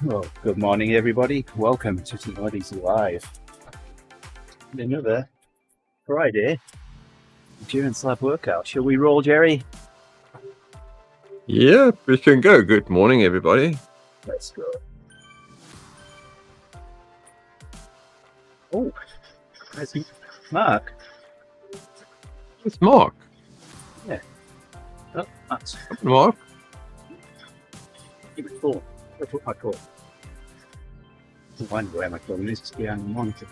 Well, good morning, everybody. Welcome to TeamODZ Live. Another Friday endurance lab workout. Shall we roll, Gerrie? Yeah, we can go. Good morning, everybody. Let's go. Oh, there's Mark. It's Mark. Yeah. Oh, that's Mark. keep it full. That's what I call. I wonder where my phone is. It's behind the monitor.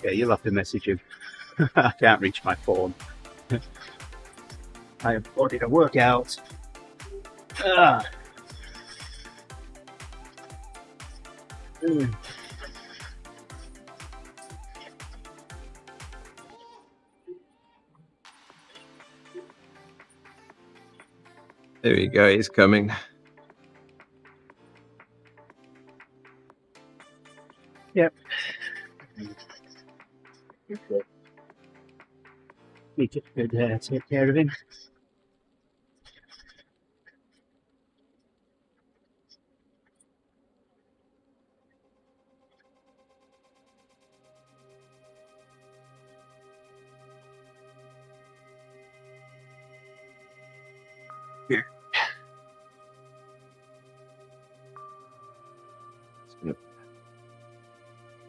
Yeah, you'll have to message him. I can't reach my phone. I have ordered a workout. Ah. There we go. He's coming. Yep. We just could take care of him. Here.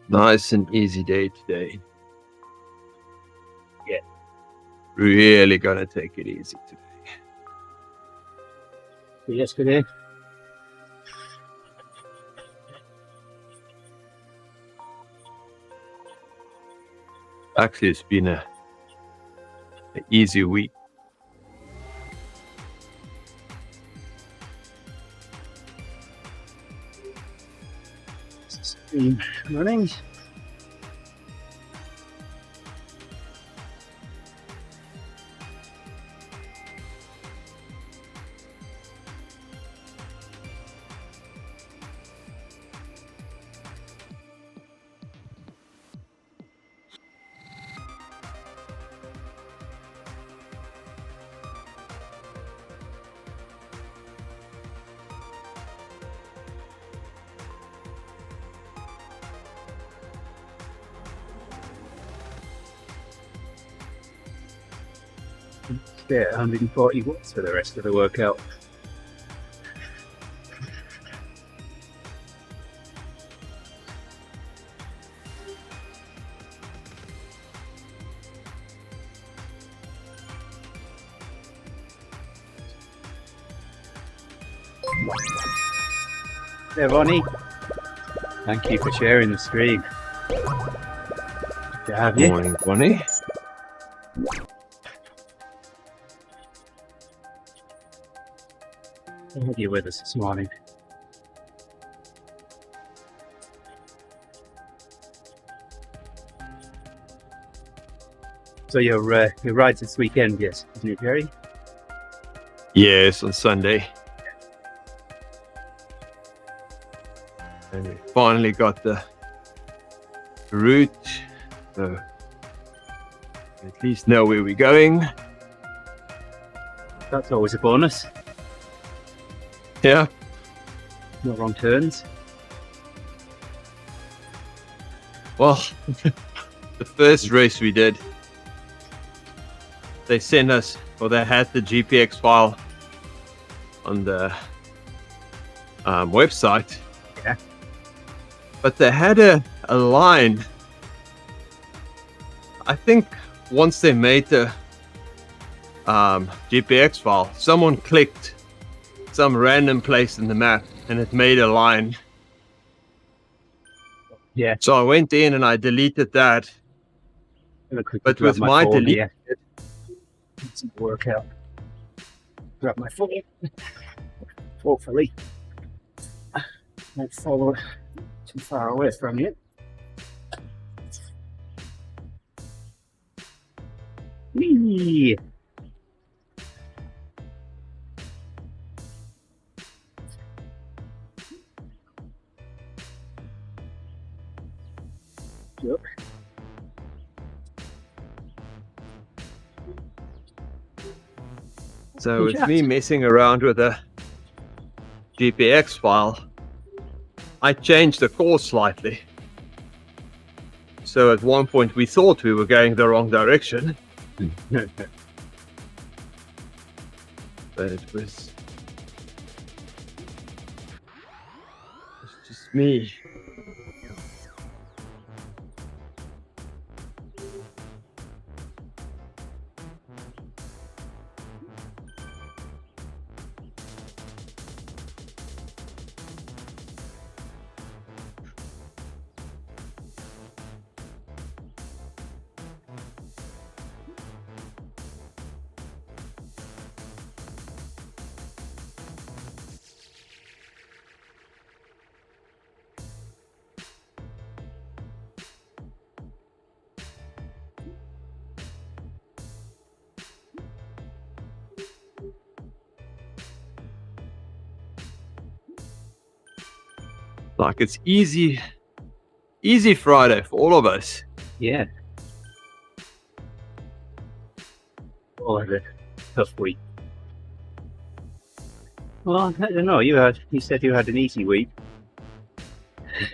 Nice and easy day today. Yeah. Really gonna take it easy today. Yesterday. Actually, it's been an easy week. Stream running. Stay at 140 watts for the rest of the workout. There, Bonnie. Thank you for sharing the stream. Good to have you. Morning, Bonnie. I had you with us this morning. So your ride's this weekend, yes, isn't it, Gerrie? Yes, on Sunday. And we finally got the route, so at least know where we're going. That's always a bonus. Yeah. No wrong turns. Well, the first race we did, they sent us, or they had the GPX file on the website. Yeah. But they had a line. I think once they made the GPX file, someone clicked some random place in the map and it made a line. Yeah. So I went in and I deleted that. But with my delete, it's a workout. Grab my phone. Hopefully, won't follow too far away from you. Whee! Yep. So it's me messing around with a GPX file, I changed the course slightly. So at one point we thought we were going the wrong direction. But it was just me. Like it's easy Friday for all of us. Yeah. All of a tough week. Well, I don't know. You said you had an easy week.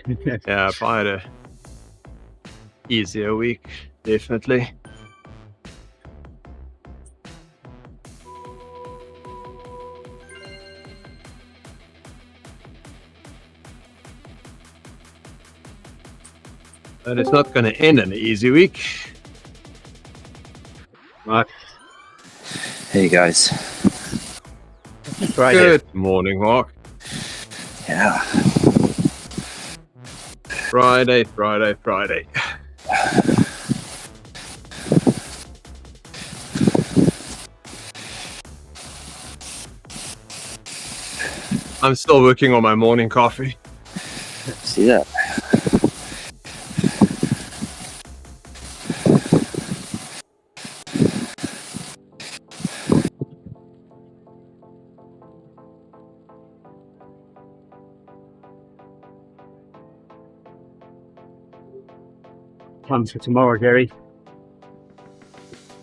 Yeah, if I had a easier week, definitely. But it's not going to end in an easy week. Mark, Hey guys. Friday. Good morning, Mark. Yeah. Friday. I'm still working on my morning coffee. See that? Plans for tomorrow, Gerrie?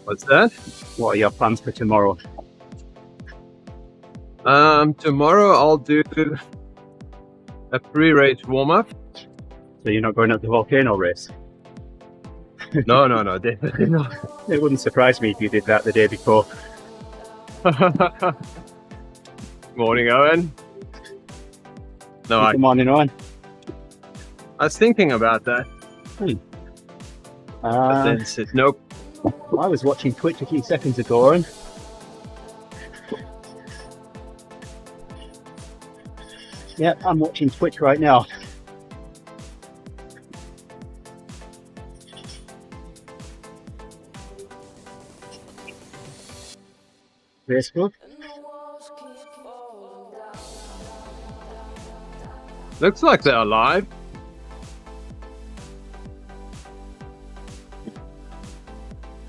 What's that? What are your plans for tomorrow? Tomorrow I'll do a pre-race warm-up. So you're not going up the volcano race? No, definitely not. It wouldn't surprise me if you did that the day before. Morning, Owen. No, Good morning, Owen. I was thinking about that. But then said, nope. I was watching Twitch a few seconds ago, Owen. Yeah, I'm watching Twitch right now. Facebook? Looks like they're alive.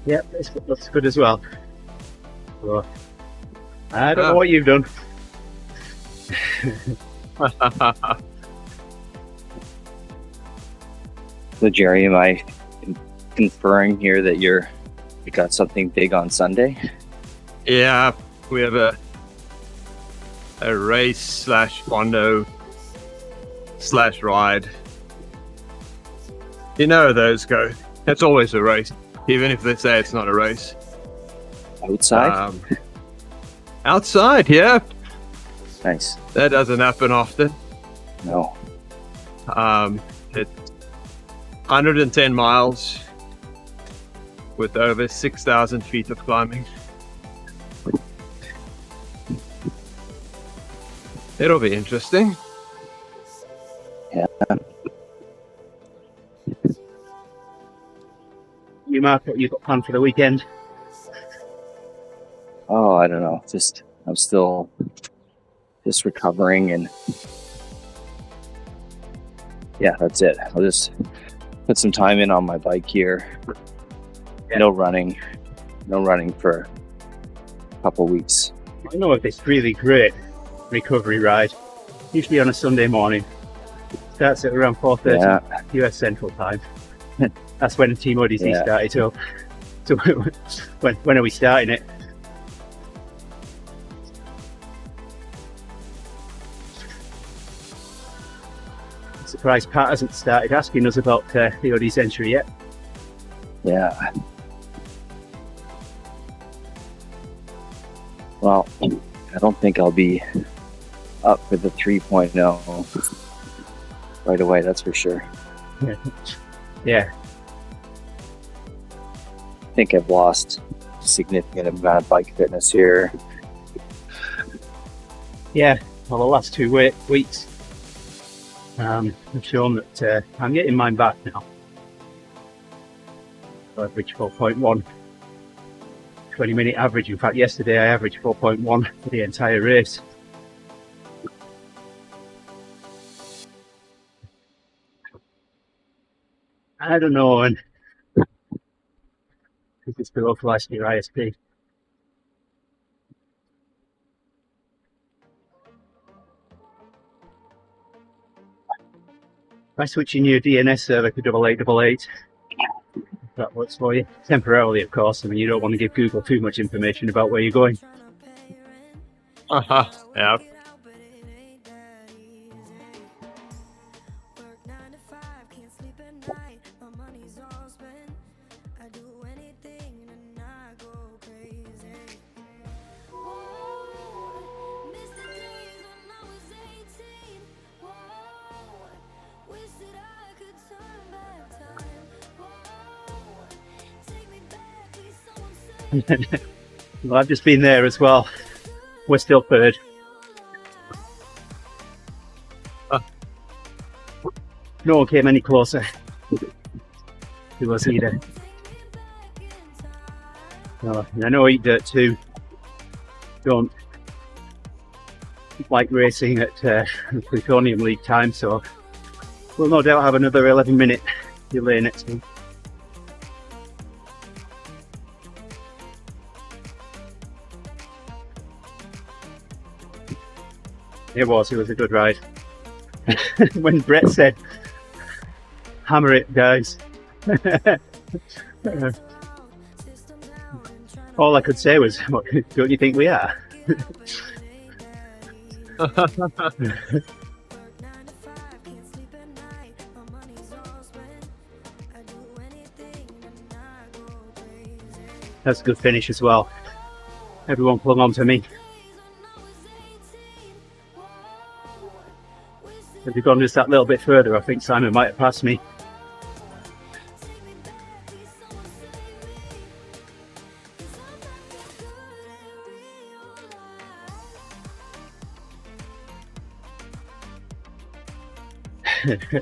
Yeah, Facebook looks good as well. So, I don't know what you've done. So Gerrie, am I conferring here that you got something big on Sunday? Yeah, we have a race / bondo / ride. You know how those go. It's always a race, even if they say it's not a race. Outside? Outside, yeah. Nice. That doesn't happen often. No. It's 110 miles with over 6,000 feet of climbing. It'll be interesting. Yeah. You, Mark, what you've got planned for the weekend? Oh, I don't know. I'm still just recovering, and yeah, that's it. I'll just put some time in on my bike here. Yeah. No running for a couple weeks. I know of this really great recovery ride, usually on a Sunday morning. Starts at around 4:30 US Central Time. That's when TeamODZ started up. So when are we starting it? surprised Pat hasn't started asking us about the ODZ entry yet. Yeah. Well, I don't think I'll be up for the 3.0 right away, that's for sure. Yeah. I think I've lost a significant amount of bike fitness here. Yeah, well, the last 2 weeks have shown that I'm getting mine back now. I average 4.1, 20-minute average. In fact, yesterday I averaged 4.1 for the entire race. I don't know, and I think it's below for last year ISP. By switching your DNS server to 8888, that works for you. Temporarily, of course. I mean, you don't want to give Google too much information about where you're going. Yeah. Well, I've just been there as well. We're still third. No one came any closer to us either. No, and I know Eat Dirt 2 don't like racing at Plutonium League time, so we'll no doubt have another 11-minute delay next week. It was a good ride. When Brett said, "Hammer it, guys," all I could say was, "What, don't you think we are?" That's a good finish as well. Everyone clung on to me. If we'd gone just that little bit further, I think Simon might have passed me.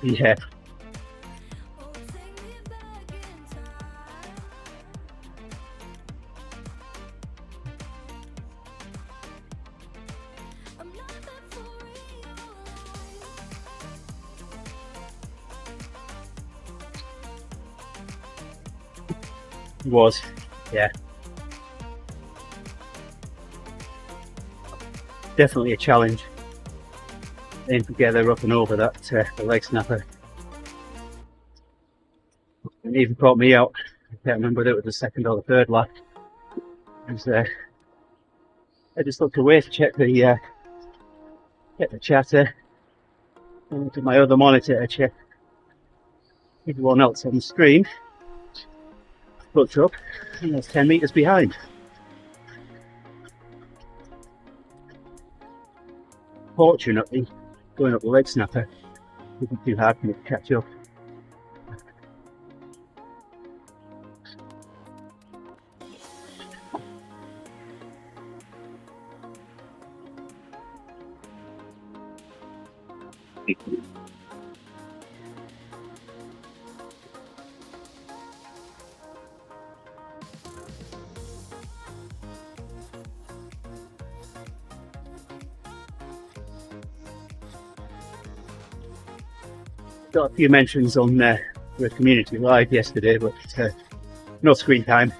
Yeah. It was, yeah. Definitely a challenge. Aim together up and over that the leg snapper. It even caught me out. I can't remember whether it was the second or the third lap. I just looked away to check the chatter. And looked at my other monitor to check everyone else on the stream. Looked up, and I was 10 meters behind. Fortunately, going up the leg snapper wasn't too hard for me to catch up. Got a few mentions on the community live yesterday, but no screen time.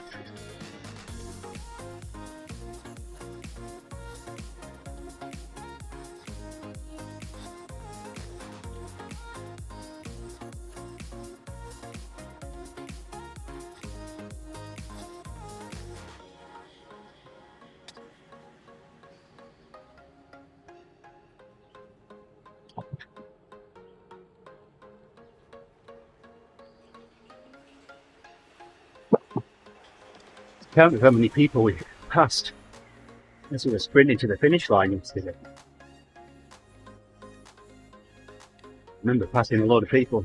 count how many people we passed as we were sprinting to the finish line yesterday. I remember passing a lot of people.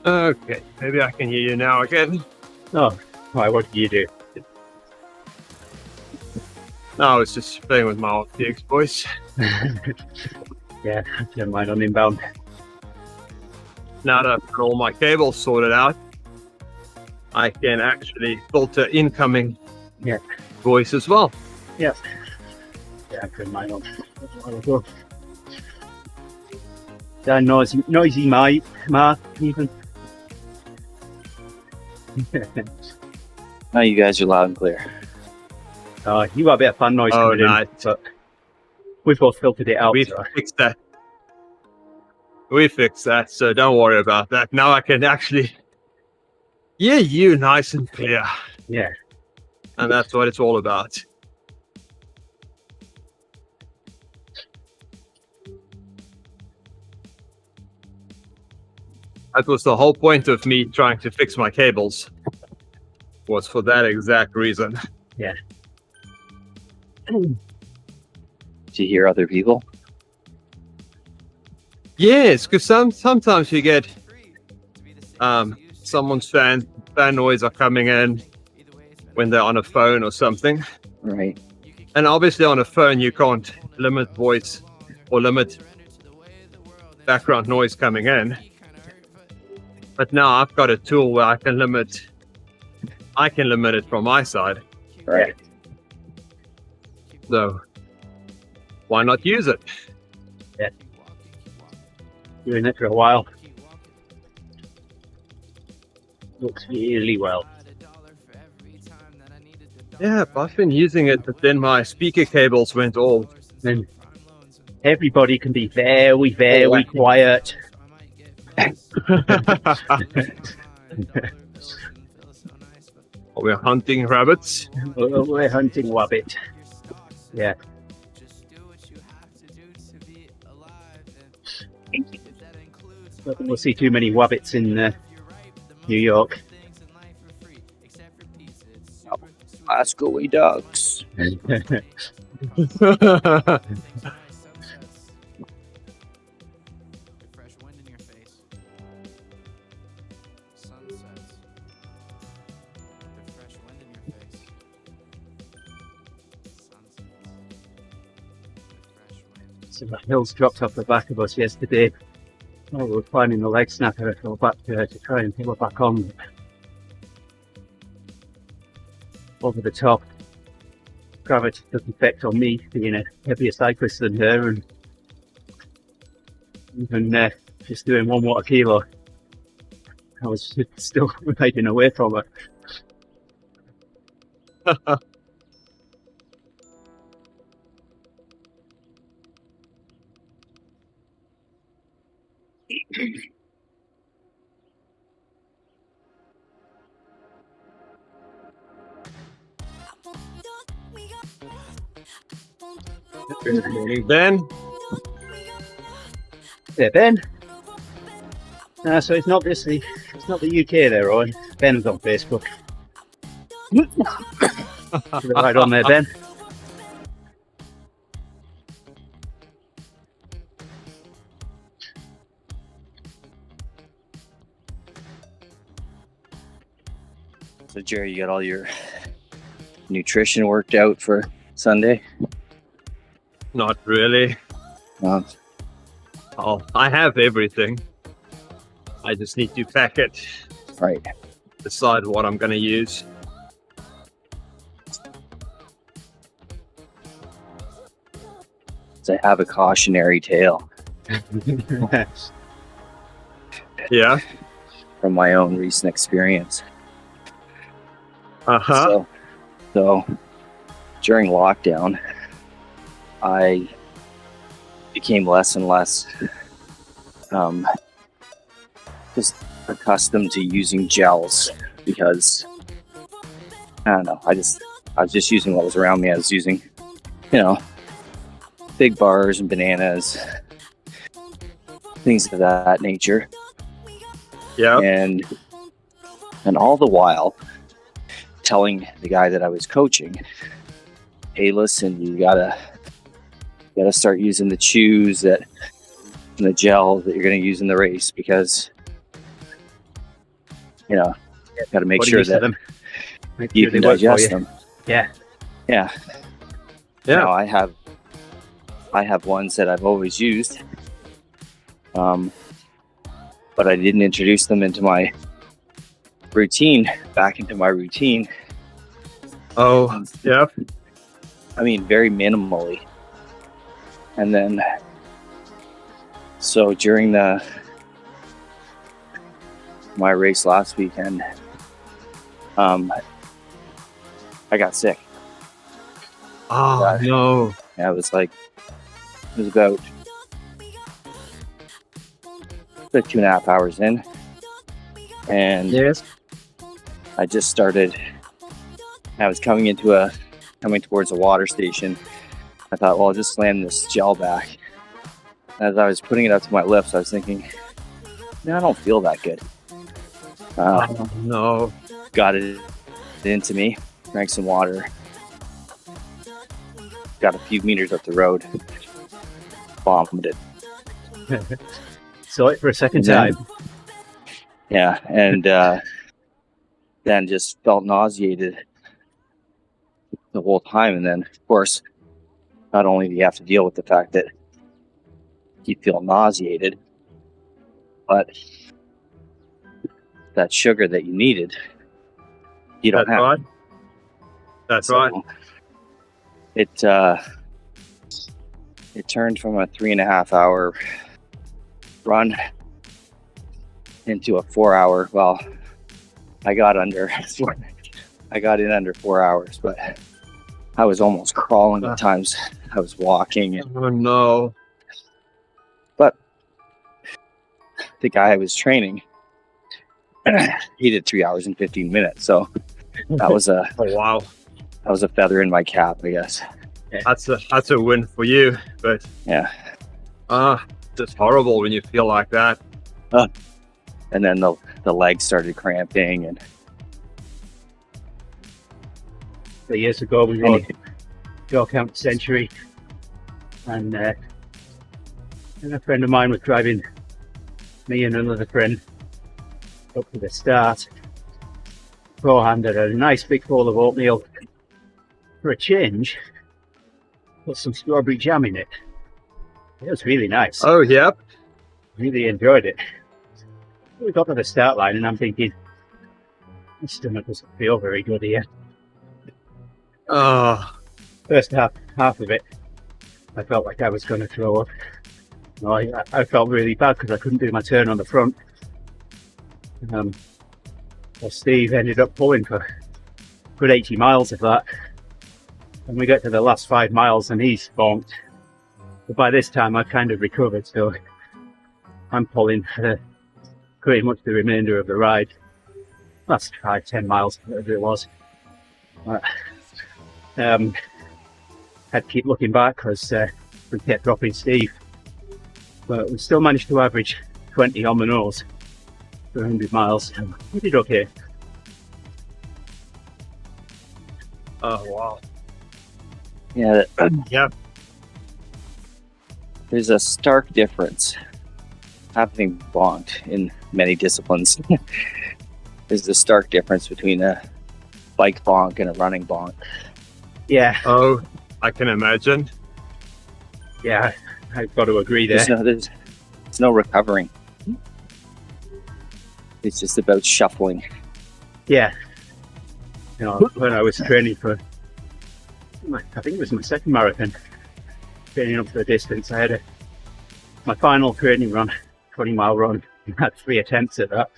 Okay, maybe I can hear you now again. Oh, why? What did you do? No, I was just playing with my RTX voice. Yeah, never mind on inbound. Now that I've got all my cables sorted out, I can actually filter incoming voice as well. Yes. Yeah, I couldn't mind on a while ago. That noisy Mark even. Now you guys are loud and clear. You got a bit of fan noise coming in, but we've both filtered it out. We fixed that. We fixed that, so don't worry about that. Now I can actually hear you nice and clear. Yeah. And that's what it's all about. That was the whole point of me trying to fix my cables. Was for that exact reason. Yeah. Do you hear other people? Yes, because sometimes you get someone's fan noise are coming in when they're on a phone or something. Right. And obviously on a phone you can't limit voice or limit background noise coming in. But now I've got a tool where I can limit it from my side. Right. So why not use it? Yeah. Doing it for a while. Looks really well. Yeah, I've been using it, but then my speaker cables went all. Then everybody can be very quiet. We're hunting rabbits. We're hunting wabbit. Yeah. I don't think we'll see too many wabbits in New York. Glasgow ducks. So the hills dropped off the back of us yesterday. Oh, we were finding the leg snapper to go back to try and pull it back on. Over the top. Gravity doesn't affect on me being a heavier cyclist than her, and even just doing 1 watt a kilo, I was still riding away from her. Ben? Yeah, Ben. So it's not the UK they're on. Ben's on Facebook. Right on there, Ben. So Gerrie, you got all your nutrition worked out for Sunday? Not really. No. Oh, I have everything. I just need to pack it. Right. Decide what I'm going to use. So I have a cautionary tale Yeah. from my own recent experience. Uh-huh. So during lockdown, I became less and less just accustomed to using gels because I don't know, I was just using what was around me. I was using, you know, big bars and bananas, things of that nature. Yeah. And all the while telling the guy that I was coaching, hey, listen, you gotta start using the chews that and the gel that you're gonna use in the race, because you know, gotta make sure that you can digest them. Yeah. Yeah. Yeah. Now I have ones that I've always used. But I didn't introduce them into my routine, back into my routine. Oh, yeah. I mean, very minimally. And then, so during my race last weekend, I got sick. Oh, no. Yeah, it was about 2.5 hours in, and Yes. I just started. I was coming towards a water station. I thought, well, I'll just slam this gel back. As I was putting it up to my lips, I was thinking, no, I don't feel that good. Oh, no. Got it into me, drank some water, got a few meters up the road, vomited. Saw it for a second time. Yeah, and then just felt nauseated the whole time. And then, of course, not only do you have to deal with the fact that you feel nauseated, but that sugar that you needed, you don't have. Right. That's So right. It turned from a 3.5 hour run into a 4 hour. Well, I got in under 4 hours, but I was almost crawling at times. I was walking, Oh, no. but the guy I was training, he did 3 hours and 15 minutes. So that was Oh, wow. a feather in my cap, I guess. That's a win for you, but Yeah. It's horrible when you feel like that. And then the legs started cramping, and Years ago, we were in York Century, and a friend of mine was driving me and another friend up to the start. Beforehand, had a nice big bowl of oatmeal. For a change, put some strawberry jam in it. It was really nice. Oh, yep. Really enjoyed it. We got to the start line, and I'm thinking, my stomach doesn't feel very good here. Oh, First half of it, I felt like I was going to throw up. No, I felt really bad because I couldn't do my turn on the front. Well, Steve ended up pulling for a good 80 miles of that. And we get to the last 5 miles and he's bonked. But by this time I've kind of recovered, so I'm pulling pretty much the remainder of the ride. Last 5-10 miles, whatever it was. Had to keep looking back because we kept dropping Steve. But we still managed to average 20 on the nose for 100 miles. We did okay. oh, wow. yeah, Yep. there's a stark difference having bonked in many disciplines. There's a stark difference between a bike bonk and a running bonk. Yeah, Oh, I can imagine. yeah, I've got to agree there. There's no recovering. It's just about shuffling. Yeah. You know, when I was training for, I think it was my second marathon, training up for the distance, I had my final training run, 20-mile run. I had 3 attempts at that.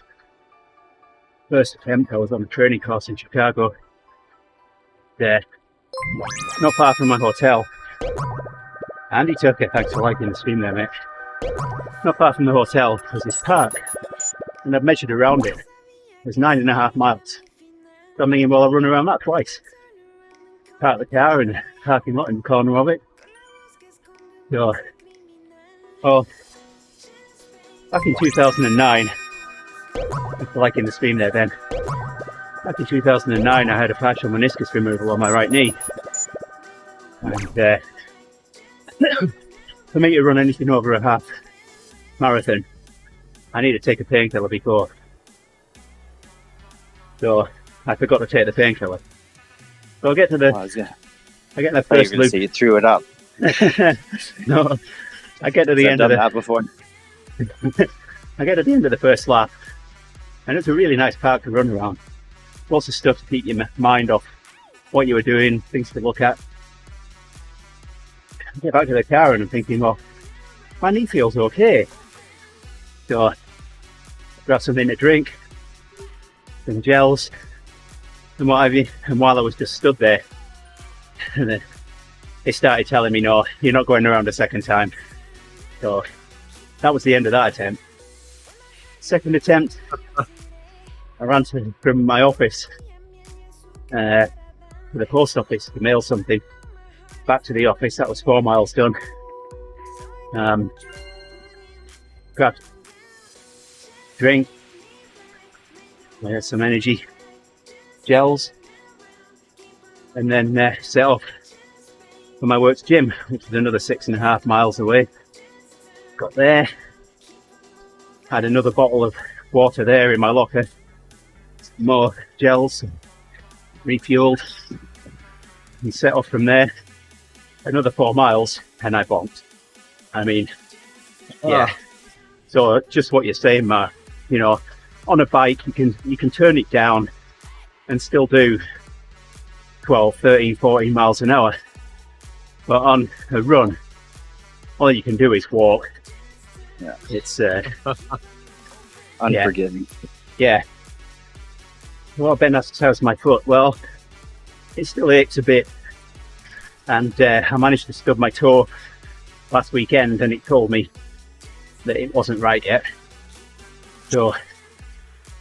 First attempt, I was on a training course in Chicago. There, not far from my hotel. Andy Tucker, thanks for liking the stream there, mate. Not far from the hotel was this park, and I've measured around it. It was 9.5 miles. So I'm thinking, well, I'll run around that twice. parked the car in a parking lot in the corner of it. So, back in 2009, like in the stream there, Ben. Back in 2009, I had a partial meniscus removal on my right knee. And for me to run anything over a half marathon, I need to take a painkiller before. So I forgot to take the painkiller. So I get to the first loop. So you threw it up. No, I get to the end of that before. I get to the end of the first lap, and it's a really nice park to run around. Lots of stuff to keep your mind off what you were doing, things to look at. I get back to the car and I'm thinking, well, my knee feels okay. So I grab something to drink, some gels, and what have you. And while I was just stood there, and then they started telling me, no, you're not going around a second time. So that was the end of that attempt. Second attempt, I ran from my office to the post office to mail something. Back to the office, that was 4 miles done. Grabbed drink, some energy gels, and then set off for my work's gym, which is another 6.5 miles away. Got there, had another bottle of water there in my locker, more gels, refueled, and set off from there. Another 4 miles, and I bonked. I mean, yeah. So just what you're saying, Mark, you know, on a bike you can turn it down and still do 12, 13, 14 miles an hour. But on a run, all you can do is walk. Yeah. It's unforgiving. Yeah. Well, Ben asks, how's my foot? Well, it still aches a bit. And I managed to stub my toe last weekend, and it told me that it wasn't right yet. So,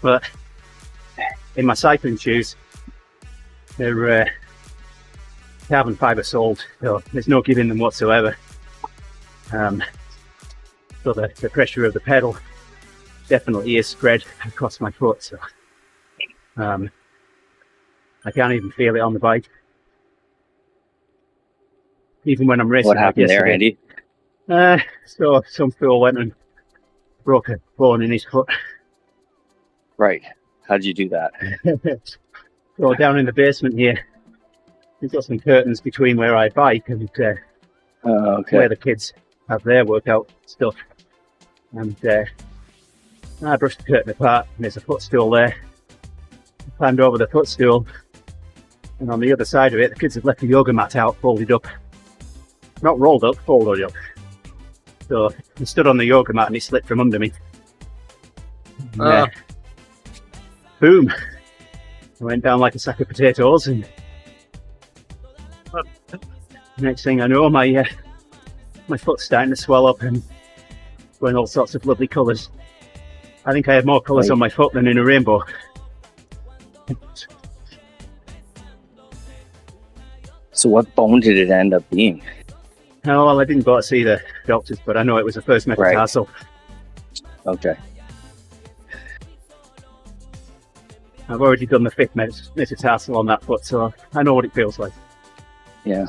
but in my cycling shoes, they're carbon fibre soled, so there's no giving them whatsoever. So the pressure of the pedal definitely is spread across my foot, so I can't even feel it on the bike. Even when I'm racing. What happened there, Andy? So some fool went and broke a bone in his foot. Right. How did you do that? So down in the basement here, we've got some curtains between where I bike and where the kids have their workout stuff. And I brushed the curtain apart, and there's a footstool there. I climbed over the footstool, and on the other side of it, the kids had left the yoga mat out, folded up. Not rolled up, folded up. So I stood on the yoga mat and it slipped from under me. And, boom! I went down like a sack of potatoes, and next thing I know, my foot's starting to swell up and going all sorts of lovely colours. I think I had more colours on my foot than in a rainbow. So what bone did it end up being? Oh, well, I didn't go to see the doctors, but I know it was a first metatarsal. Right. Okay. I've already done the fifth metatarsal on that foot, so I know what it feels like. Yeah.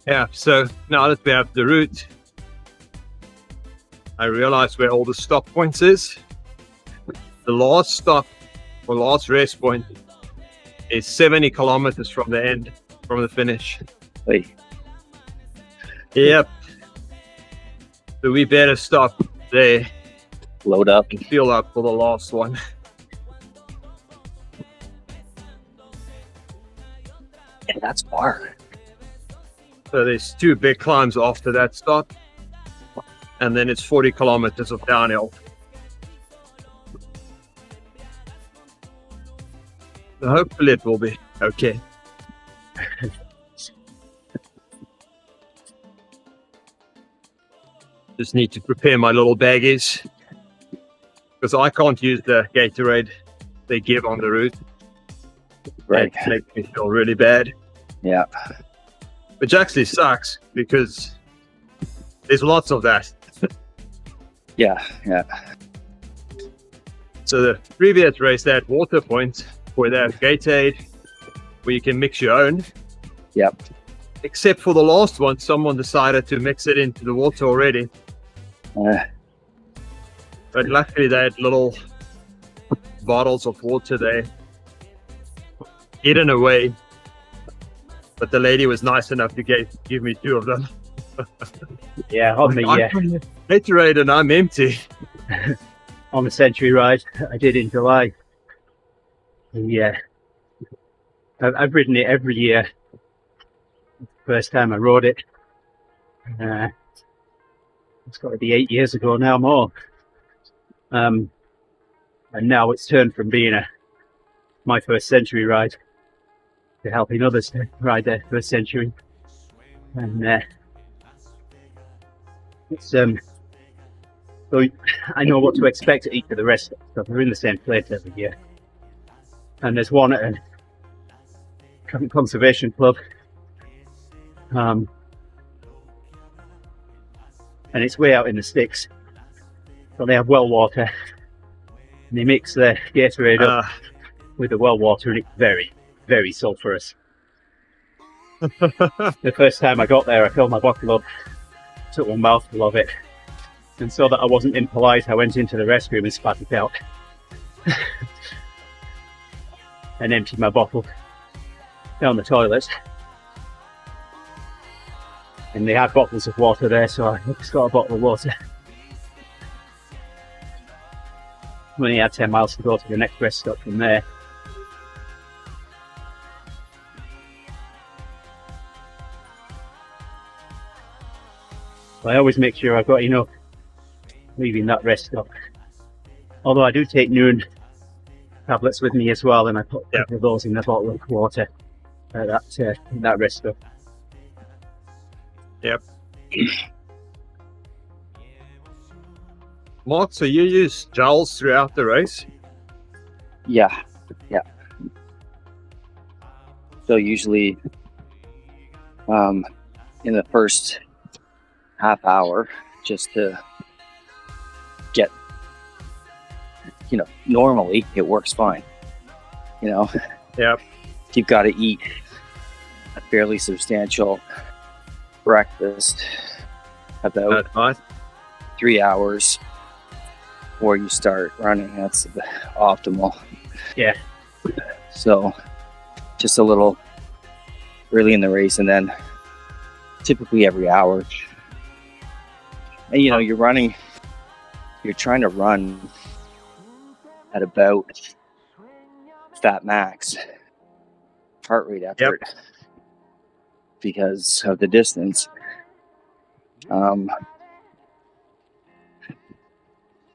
Yeah, so now that we have the route, I realized where all the stop points is. The last stop, or last rest point, is 70 kilometers from the end, from the finish. Wait. Yep. So we better stop there. Load up. And fuel up for the last one. Yeah, that's far. So there's 2 big climbs after that stop. And then it's 40 kilometers of downhill. So hopefully it will be okay. Just need to prepare my little baggies because I can't use the Gatorade they give on the route. Right. It makes me feel really bad. Yeah. Which actually sucks because there's lots of that. Yeah. So the previous race, they had water points where they have Gatorade where you can mix your own. Yep. Except for the last one, someone decided to mix it into the water already. But luckily they had little bottles of water there hidden away. But the lady was nice enough to give me 2 of them. Yeah, on the I'm Gatorade and I'm empty. on the Century ride I did in July. Yeah, I've ridden it every year. First time I rode it, it's got to be 8 years ago now, more. And now it's turned from being my first Century ride to helping others to ride their first Century. And it's so I know what to expect at each of the rest stuff. We're in the same place every year, and there's one at a conservation club, and it's way out in the sticks. So they have well water, and they mix the Gatorade up with the well water, and it's very, very sulphurous. The first time I got there, I filled my bottle up, took one mouthful of it, and so that I wasn't impolite, I went into the restroom and spat it out. And emptied my bottle down the toilet. And they had bottles of water there, so I just got a bottle of water. We only had 10 miles to go to the next rest stop from there. I always make sure I've got enough leaving that rest stop. Although I do take noon tablets with me as well, and I put a couple of those in the bottle of water in that rest stop. Yep. Mark, so you use gels throughout the race? Yeah. So usually in the first half hour, just to get, normally it works fine. Yep. You've got to eat a fairly substantial breakfast about 3 hours before you start running. That's the optimal. Yeah. So just a little early in the race, and then typically every hour. And you're trying to run at about fat max heart rate effort because of the distance.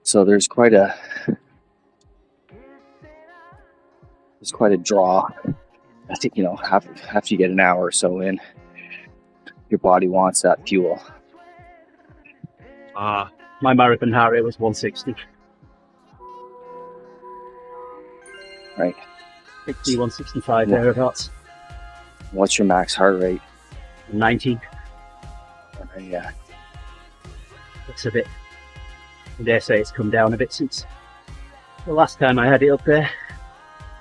So there's quite a draw. I think after you get an hour or so in, your body wants that fuel. My marathon heart rate was 160. Right. 60, 165 thereabouts. What's your max heart rate? 90. Yeah. It's a bit, I dare say it's come down a bit since the last time I had it up there.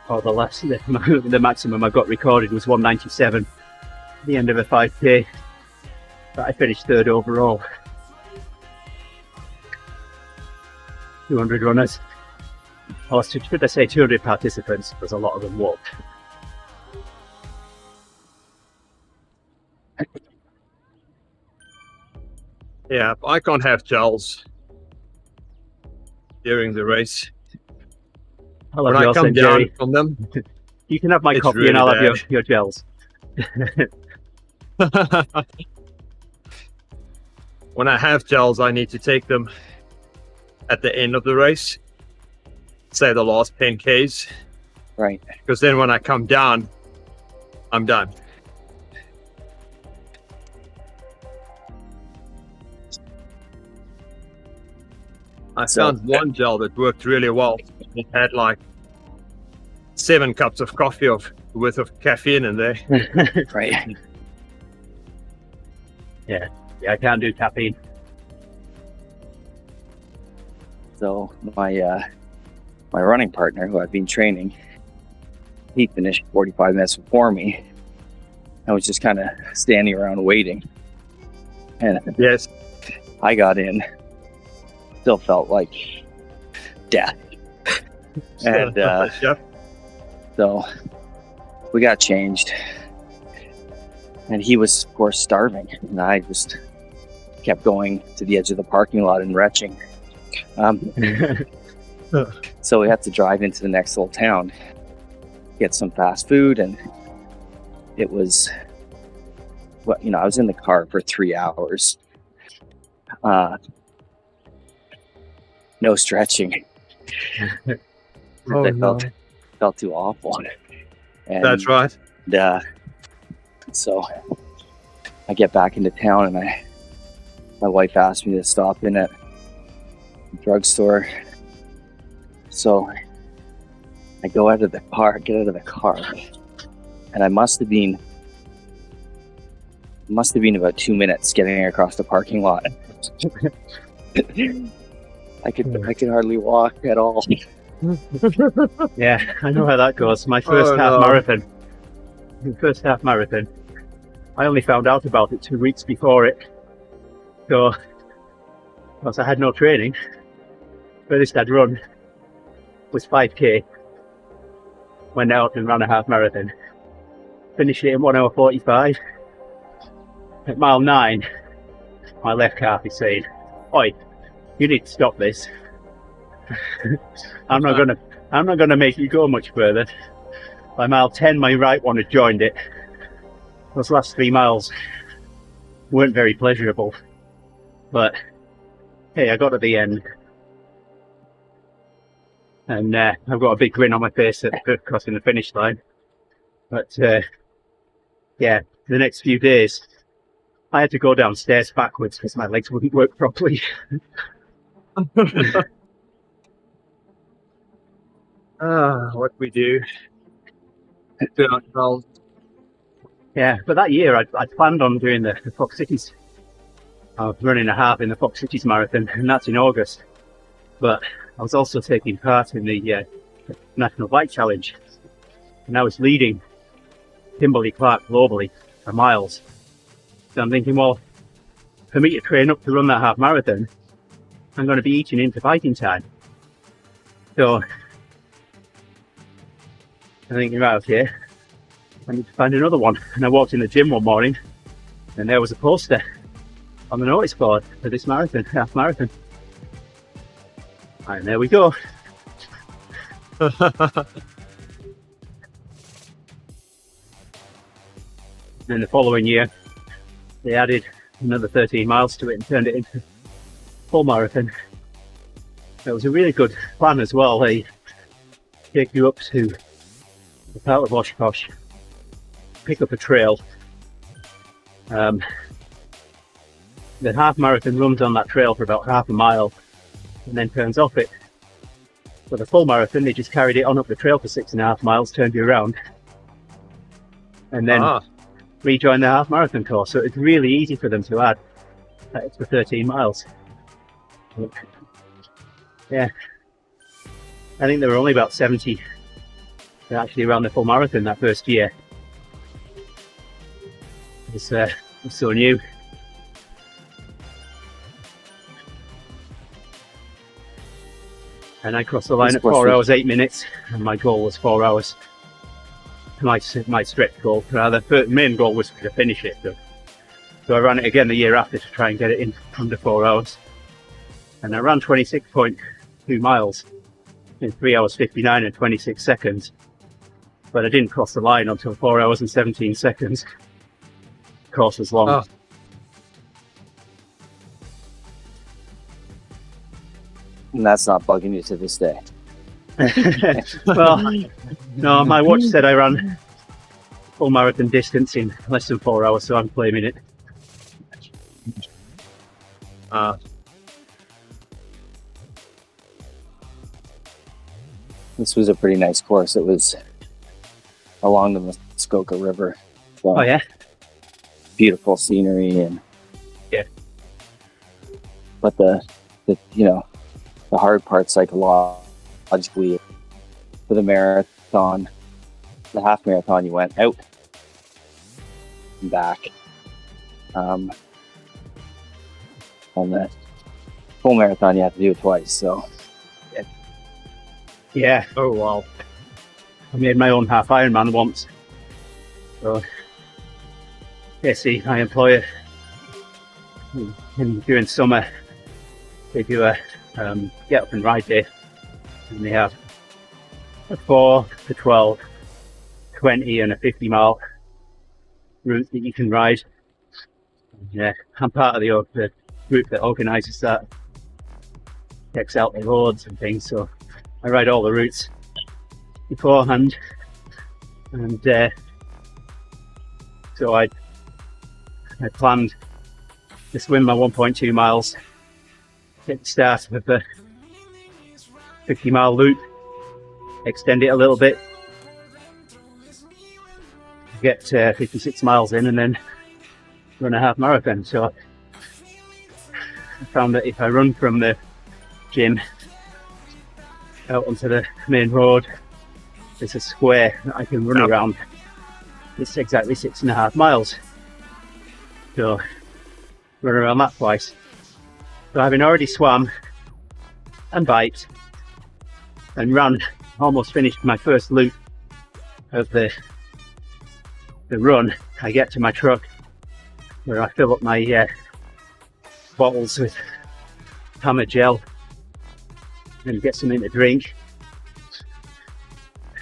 Or the maximum I got recorded was 197 at the end of a 5k. But I finished third overall. 200 runners. Or should I say 200 participants, because a lot of them walked. Yeah, I can't have gels during the race. I'll have when I yours come then, down Gerrie. from them, You can have my it's coffee really and I'll have bad. your gels. When I have gels, I need to take them at the end of the race, say the last 10 Ks. Right. Because then when I come down, I'm done. I found one gel that worked really well. It had like 7 cups of coffee worth of caffeine in there. Right. Yeah, I can't do caffeine. So my running partner, who I've been training, he finished 45 minutes before me. I was just kind of standing around waiting, and Yes. I got in. Still felt like death. And Yep. so we got changed, and he was, of course, starving, and I just kept going to the edge of the parking lot and retching. So we had to drive into the next little town, get some fast food, and it was, well, I was in the car for 3 hours. No stretching. Oh, I no. felt too awful. And, That's right. so I get back into town, and my wife asked me to stop in at the drugstore. So I get out of the car, and I must have been about 2 minutes getting across the parking lot. I could hardly walk at all. Yeah, I know how that goes. My first half marathon. I only found out about it 2 weeks before it. So, because I had no training, furthest I'd run was 5k. Went out and ran a half marathon. Finished it in 1 hour 45. At mile 9, my left calf is saying, "Oi, you need to stop this. I'm not gonna make you go much further." By mile 10, my right one had joined it. Those last 3 miles weren't very pleasurable, but hey, I got to the end, and I've got a big grin on my face at crossing the finish line. But yeah, the next few days, I had to go downstairs backwards because my legs wouldn't work properly. What we do to ourselves. Yeah, but that year I'd planned on doing the Fox Cities. I was running a half in the Fox Cities Marathon, and that's in August. But I was also taking part in the National Bike Challenge, and I was leading Kimberly Clark globally for miles. So I'm thinking, well, for me to train up to run that half marathon, I'm going to be eating into biking time. So I'm thinking, right, okay, I need to find another one. And I walked in the gym one morning, and there was a poster on the notice board for this marathon, half marathon. And there we go. Then the following year, they added another 13 miles to it and turned it into full marathon. It was a really good plan as well. They take you up to the part of Oshkosh, pick up a trail. The half marathon runs on that trail for about half a mile and then turns off it. For the full marathon, they just carried it on up the trail for 6.5 miles, turned you around, and then rejoin the half marathon course. So it's really easy for them to add that extra 13 miles. Yeah, I think there were only about 70 that actually ran the full marathon that first year. It's so new. And I crossed the line at 4 hours 8 minutes, and my goal was 4 hours. My stretch goal, rather, the main goal was to finish it. So I ran it again the year after to try and get it in under 4 hours. And I ran 26.2 miles in 3 hours 59 and 26 seconds. But I didn't cross the line until 4 hours and 17 seconds. The course was long. And that's not bugging you to this day. Well, no, my watch said I ran full marathon distance in less than 4 hours, so I'm claiming it. This was a pretty nice course. It was along the Muskoka River. So Oh yeah. beautiful scenery and Yeah. But the the hard part psychologically for the marathon, the half marathon, you went out and back. On the full marathon, you have to do it twice. So Yeah. Oh wow. I made my own half Ironman once. So, my employer, during summer, they do a get up and ride day, and they have a 4, a 12, 20, and a 50-mile route that you can ride. Yeah, I'm part of the group that organises that, checks out the roads and things. So I ride all the routes beforehand, and so I planned to swim my 1.2 miles at the start of the 50-mile loop, extend it a little bit, get 56 miles in, and then run a half marathon. So I found that if I run from the gym out onto the main road, there's a square that I can run around. It's exactly 6.5 miles. So run around that twice. So having already swam and biked and ran, almost finished my first loop of the run, I get to my truck where I fill up my bottles with hammer gel and get something to drink.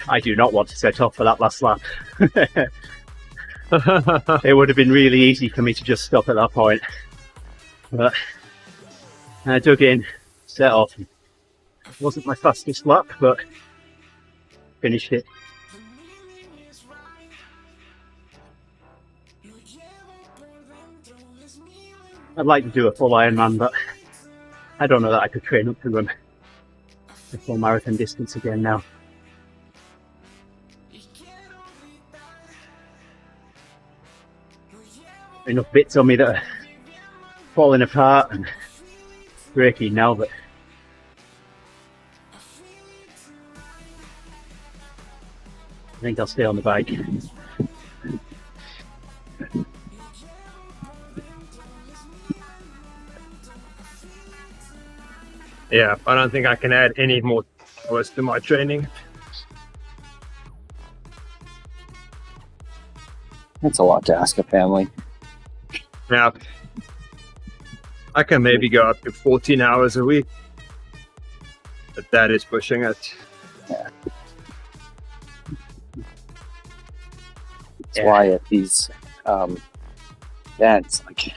I do not want to set off for that last lap. It would have been really easy for me to just stop at that point, but I dug in, set off. It wasn't my fastest lap, but finished it. I'd like to do a full Ironman, but I don't know that I could train up to run the full marathon distance again now. Enough bits on me that are falling apart and breaking now, but I think I'll stay on the bike. Yeah, I don't think I can add any more hours to my training. that's a lot to ask a family. Yeah, I can maybe go up to 14 hours a week, but that is pushing it. Yeah. That's why at these events, like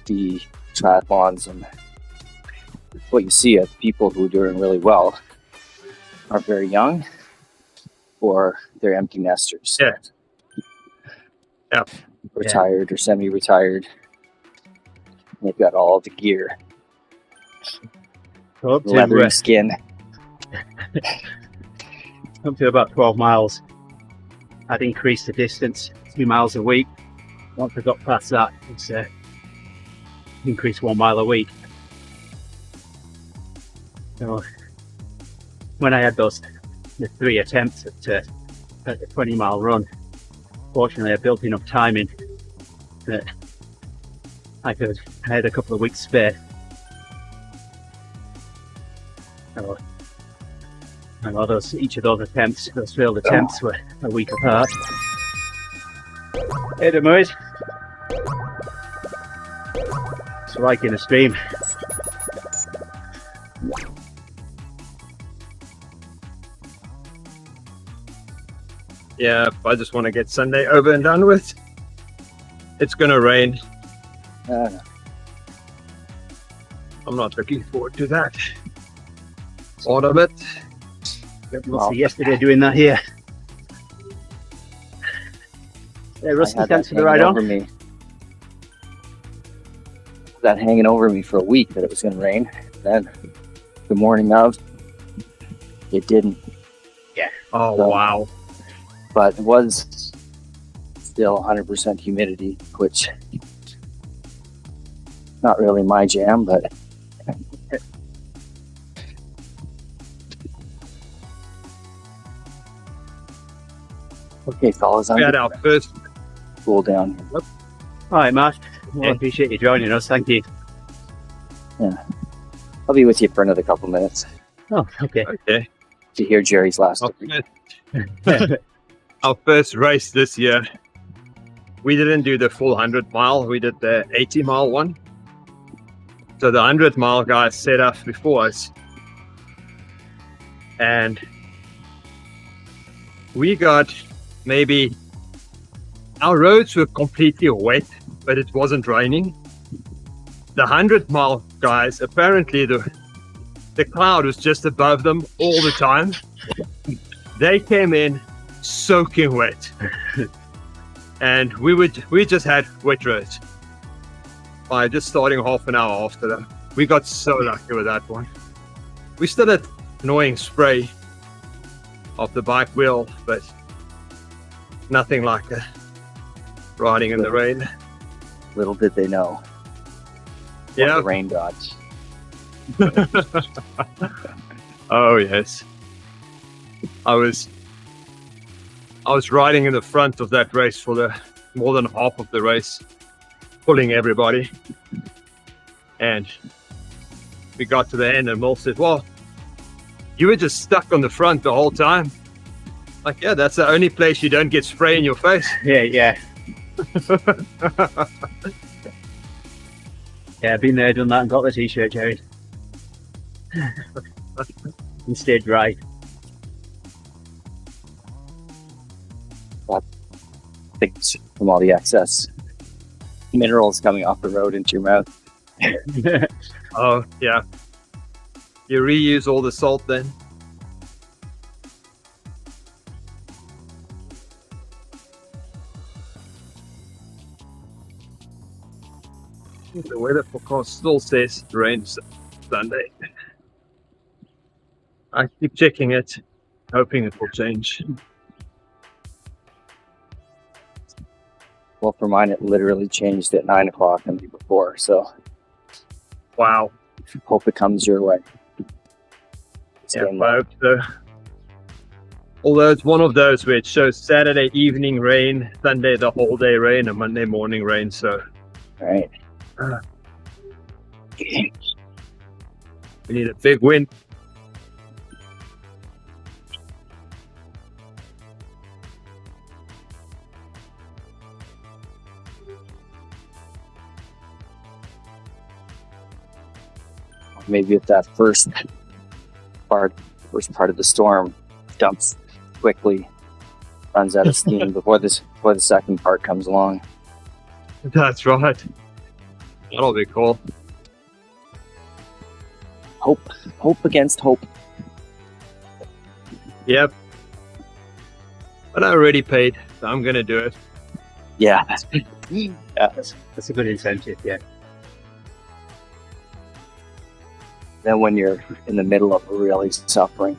the triathlons, and what you see of people who are doing really well are very young, or they're empty nesters. Yeah. Yeah. Retired or semi-retired. They've got all the gear. Leather skin. Up to about 12 miles. I'd increased the distance 2 miles a week. Once I got past that, it's increased 1 mile a week. So when I had the 3 attempts at the 20-mile run, fortunately I built enough time in that I had a couple of weeks spare. So, and each of those attempts, those failed attempts, were a week apart. Hey there, boys. It's like in a stream. Yeah, I just want to get Sunday over and done with. It's gonna rain. I'm not looking forward to that. Part of it. Well, yesterday doing that here. Yeah, Rusty, thanks for the ride on. Me. That hanging over me for a week that it was going to rain. Then the morning of, it didn't. Oh, So- wow. But it was still 100% humidity, which not really my jam, but okay, fellas, I'm We had gonna our first. cool down here. All right, Matt. Well, I Yeah. appreciate you joining us. Thank you. I'll be with you for another couple minutes Oh, okay. Okay. to hear Gerry's last. Our first, our first race this year. We didn't do the full 100-mile. We did the 80-mile one. So the 100-mile guys set up before us. And we got maybe... Our roads were completely wet, but it wasn't raining. The 100-mile guys, apparently the cloud was just above them all the time. They came in soaking wet. And we just had wet roads by just starting half an hour after them. We got so lucky with that one. We still had annoying spray off the bike wheel, but nothing like riding in the rain. Little did they know. What Yeah. the rain gods. Oh yes. I was riding in the front of that race for the more than half of the race, pulling everybody. And we got to the end and Mol said, well, you were just stuck on the front the whole time. Like, yeah, that's the only place you don't get spray in your face. Yeah, yeah. Yeah, I've been there, done that, and got the t-shirt, Gerrie. And stayed dry. Things from all the excess minerals coming off the road into your mouth. Oh, yeah. You reuse all the salt then. The weather forecast still says rain Sunday. I keep checking it, hoping it will change. Well, for mine, it literally changed at 9 o'clock the night before. So Wow. hope it comes your way. Yeah, Staying I hope so. Although it's one of those where it shows Saturday evening rain, Sunday the whole day rain, and Monday morning rain. So All right. we need a big win. Maybe if that first part of the storm dumps quickly, runs out of steam before the second part comes along. That's right. That'll be cool. Hope against hope. Yep. But I already paid, so I'm gonna do it. Yeah. That's a good incentive, yeah. Then when you're in the middle of really suffering,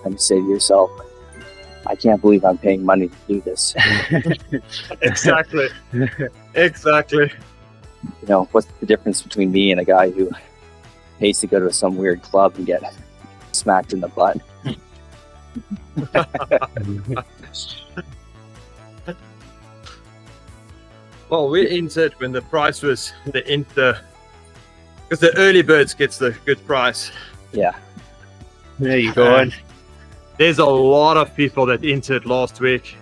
and you say to yourself, I can't believe I'm paying money to do this. Exactly. Exactly. You know, what's the difference between me and a guy who pays to go to some weird club and get smacked in the butt? Well, we entered when the price was because the early birds gets the good price. Yeah. There you go. And there's a lot of people that entered last week.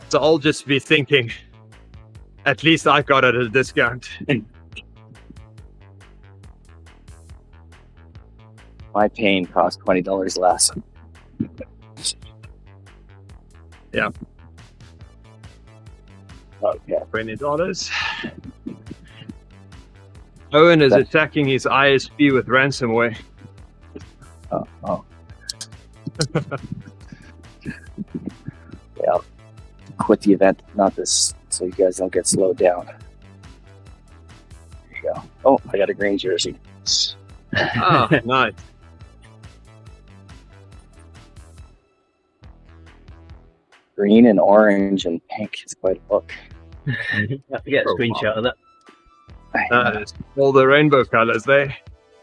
So I'll just be thinking, at least I got it at a discount. My pain cost $20 less. Yeah. Okay. $20. Owen is attacking his ISP with ransomware. Oh. Yeah, I'll quit the event, not this, so you guys don't get slowed down. There you go. Oh, I got a green jersey. Ah, nice. green and orange and pink. It's quite a look. I have to get a screenshot of that. That is all the rainbow colors there.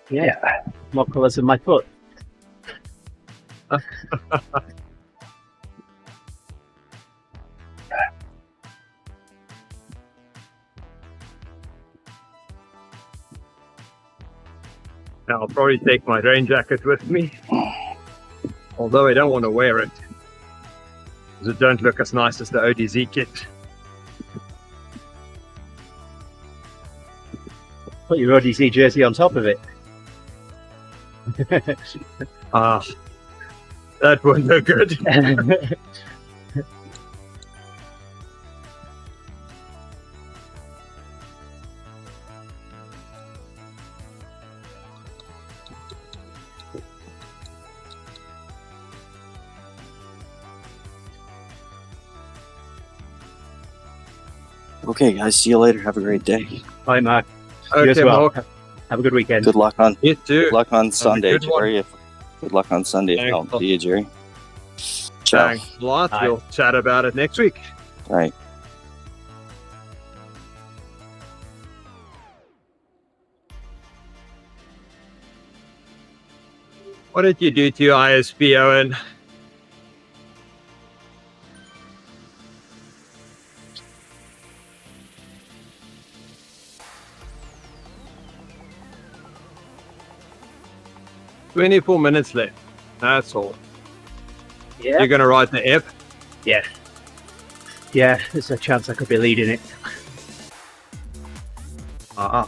Yeah. More colours than my foot. Now I'll probably take my rain jacket with me. Although I don't want to wear it. Because it don't look as nice as the ODZ kit. Put your ODZ jersey on top of it. Ah, that wouldn't look good. Okay, guys. See you later. Have a great day. Bye, Mark. You as Okay, well. Mark. Have a good weekend. Good luck on. You too. Good luck on Sunday, good one. Gerrie. Good luck on Sunday. If I Thanks. don't see you, Gerrie. Ciao. Thanks a lot. Bye. We'll chat about it next week. All right. What did you do to your ISP, Owen? "24 minutes left. That's all. Yeah. You're going to ride the F?" Yeah. Yeah, there's a chance I could be leading it. Ah.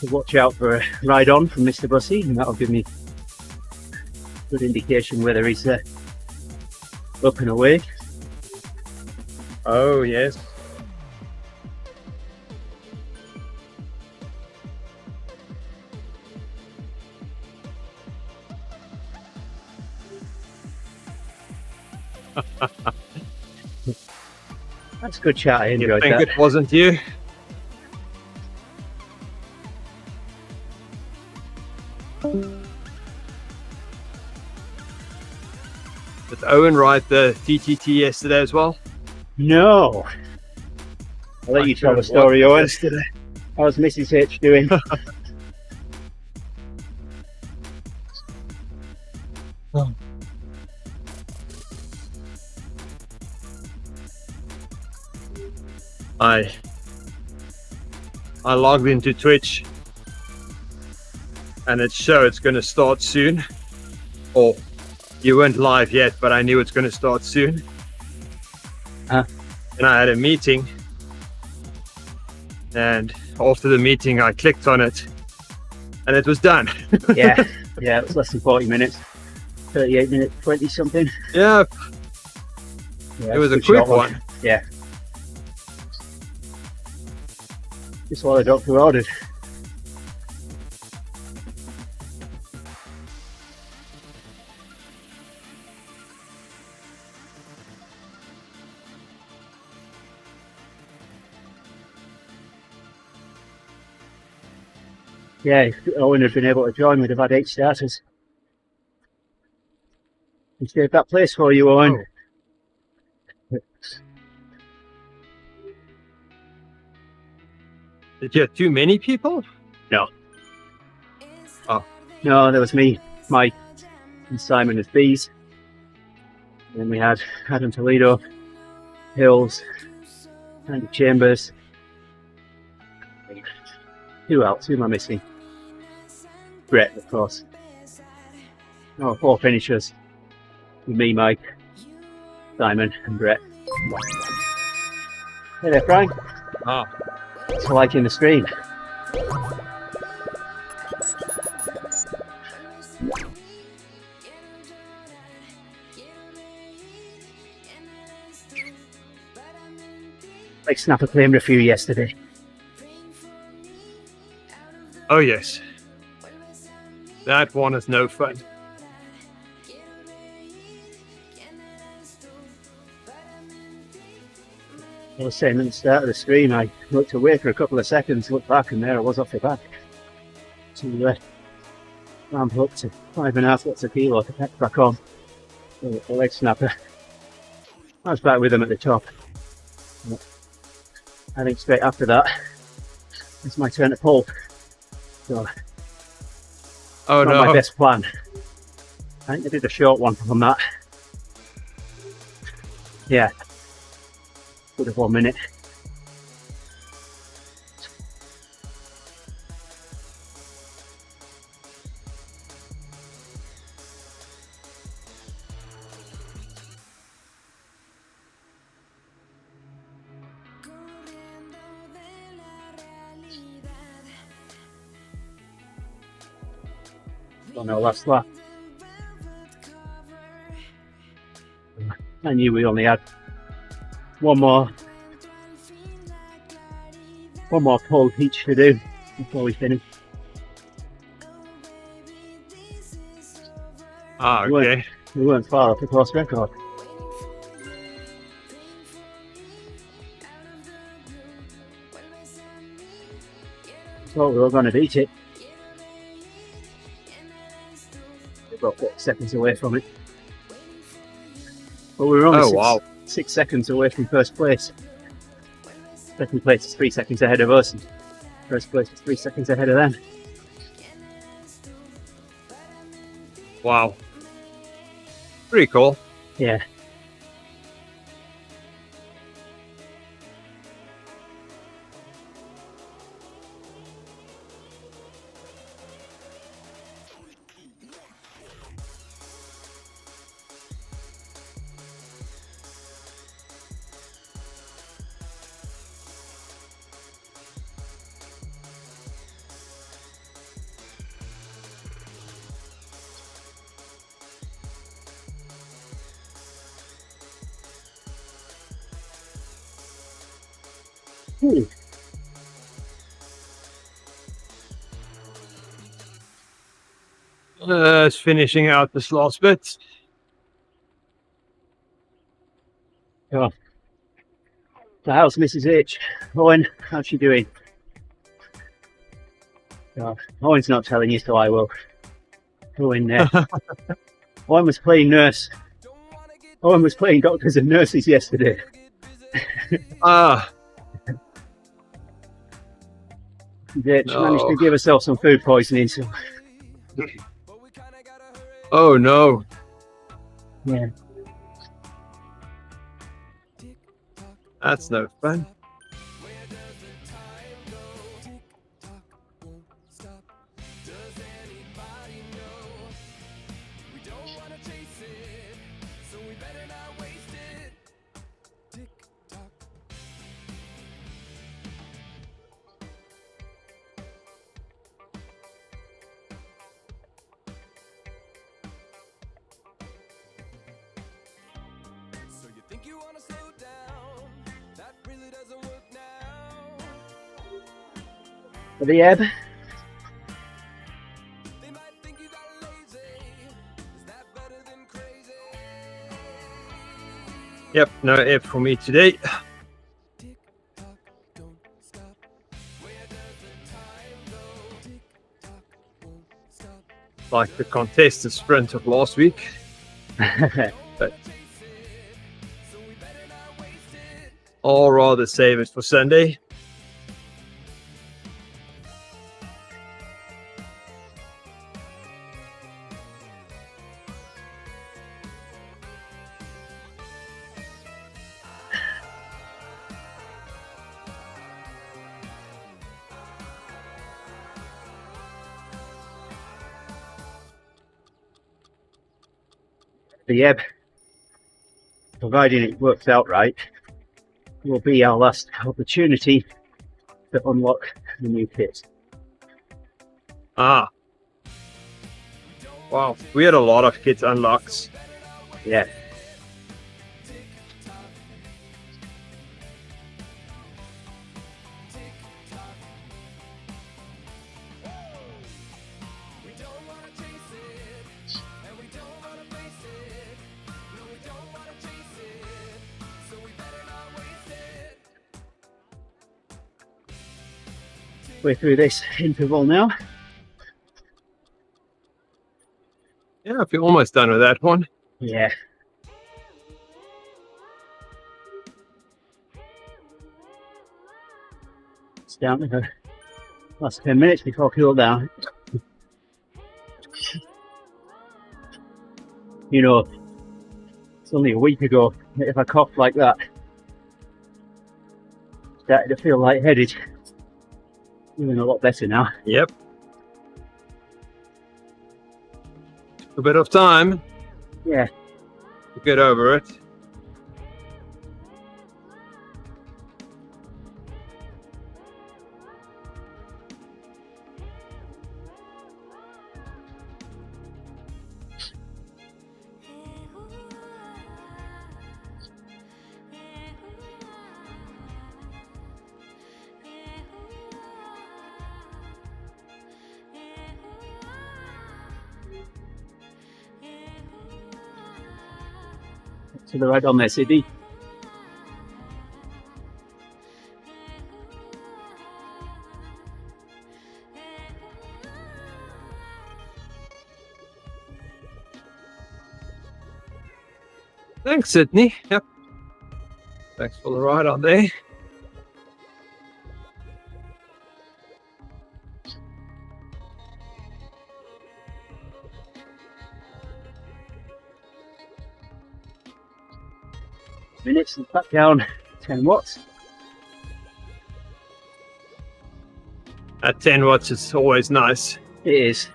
So watch out for a ride on from Mr. Bussy, and that'll give me good indication whether he's up and away. Oh, yes. That's a good chat. I You enjoyed think that. it wasn't you? Did Owen ride the TTT yesterday as well? No. I'll let you tell the story, Owen. Yesterday. How's Mrs. H doing? I logged into Twitch and it showed it's going to start soon. Or you weren't live yet, but I knew it's going to start soon. Huh? And I had a meeting, and after the meeting I clicked on it and it was done. Yeah, it was less than 40 minutes. 38 minutes, 20 something. Yeah, Yeah, it was a good quick short one. Yeah. Just what the doctor ordered. Yeah, if Owen had been able to join, we'd have had 8 starters. We saved that place for you, Owen. Did you have too many people? No, there was me, Mike, and Simon as bees. And then we had Adam Toledo, Hills, Andy Chambers. Who else? Who am I missing? Brett, of course. Oh, 4 finishers. Me, Mike, Simon, and Brett. Hey there, Frank. Ah, Thanks for liking the stream. Like Snapper claimed a few yesterday. oh yes. That one is no fun. I was saying at the start of the stream, I looked away for a couple of seconds, looked back, and there I was off the back to ramp up to 5.5 lots of kilo to pack back on the leg snapper. I was back with them at the top. I think straight after that, it's my turn to pull. So, Oh not no. my best plan. I think I did a short one on that. Yeah. Good of 1 minute. On our last lap. I knew we only had one more pull each to do before we finish. Ah, okay. We weren't far off the course record. Thought we were going to beat it. We're about 40 seconds away from it. But we were only 6 seconds away from first place. Second place is 3 seconds ahead of us, and first place is 3 seconds ahead of them. Wow. Pretty cool. Yeah. It's finishing out this last bit. Oh. So how's Mrs. H? Owen, how's she doing? Oh, Owen's not telling you, so I will. Owen, Owen was playing nurse. Owen was playing doctors and nurses yesterday. Ah. She managed to give herself some food poisoning, so... Oh no. Yeah. That's no fun. For the ebb. Yep, no ebb for me today. Like the contested sprint of last week. But I'll rather save it for Sunday. The ebb, providing it works out right, will be our last opportunity to unlock the new kit. Ah. Wow, we had a lot of kit unlocks. Yeah. We're through this interval now. Yeah, I feel almost done with that one. Yeah. It's down to the last 10 minutes before cool down. You know, it's only a week ago that if I coughed like that, started to feel lightheaded. Feeling a lot better now. Yep. A bit of time. Yeah. To get over it. To the right on there, Sydney. Thanks, Sydney. Yep. Thanks for the ride on there. Minutes and back down 10 watts. At 10 watts, it's always nice. It is.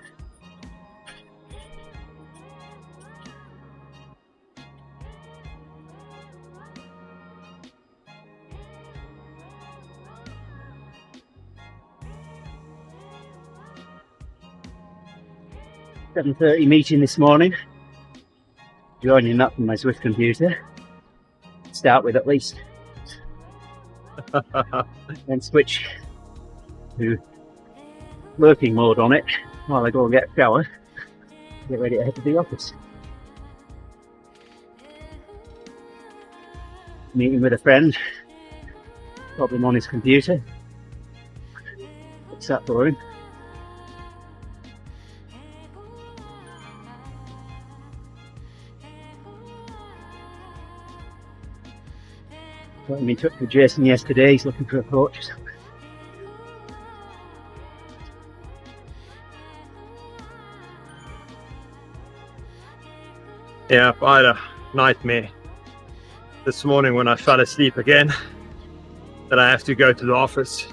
.30 meeting this morning. Joining that from my Swift computer. Start with at least. Then switch to lurking mode on it while I go and get a shower. Get ready to head to the office. Meeting with a friend. Problem on his computer. Fix that for him. Got him in touch with Jason yesterday. He's looking for a coach. Yeah, I had a nightmare this morning when I fell asleep again, that I have to go to the office.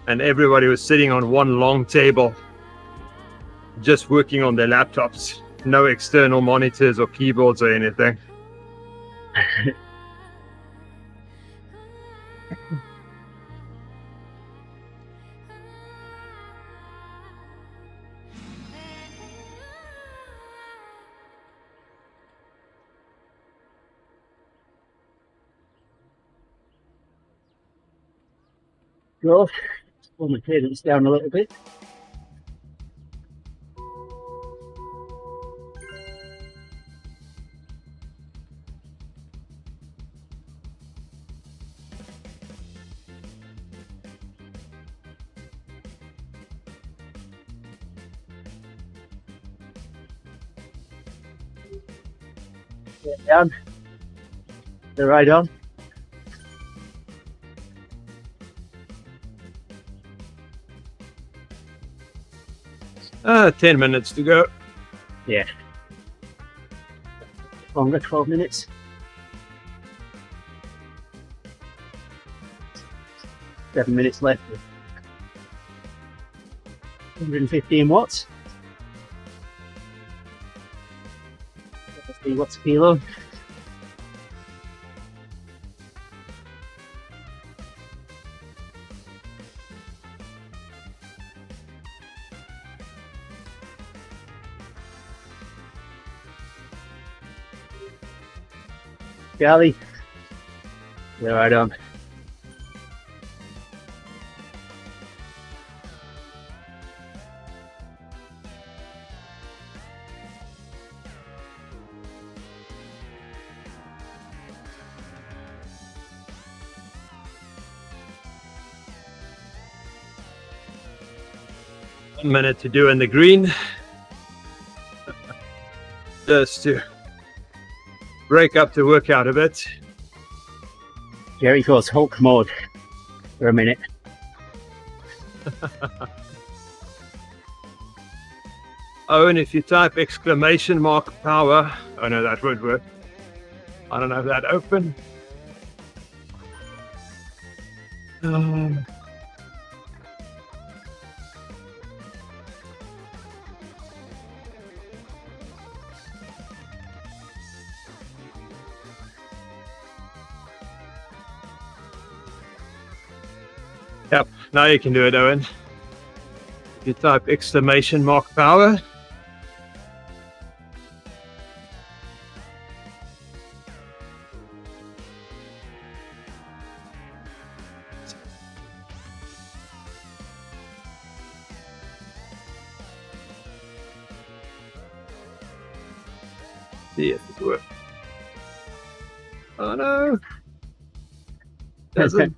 And everybody was sitting on one long table, just working on their laptops. No external monitors or keyboards or anything. Go. Pull my cadence down a little bit. Get down. The right on. 10 minutes to go. Yeah. Longer, 12 minutes. Seven minutes left. 115 watts. 50 watts a kilo. Gerrie, you're right on. 1 minute to do in the green. Just to break up the workout a bit. Gerrie goes Hulk mode for a minute. Oh, and if you type exclamation mark power, oh no, that won't work. I don't have that open. Yep, now you can do it, Owen. You type exclamation mark power. See if it works. Oh no! Doesn't.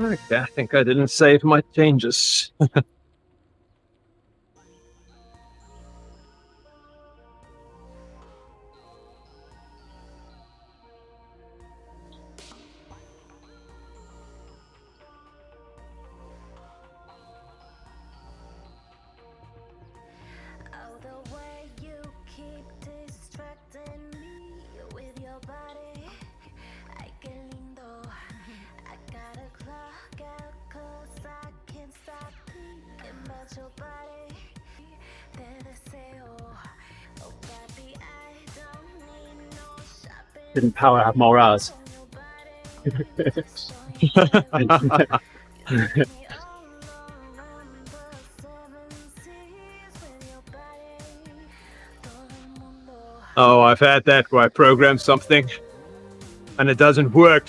Okay, I think I didn't save my changes. Didn't power have more hours? Oh, I've had that where I program something and it doesn't work.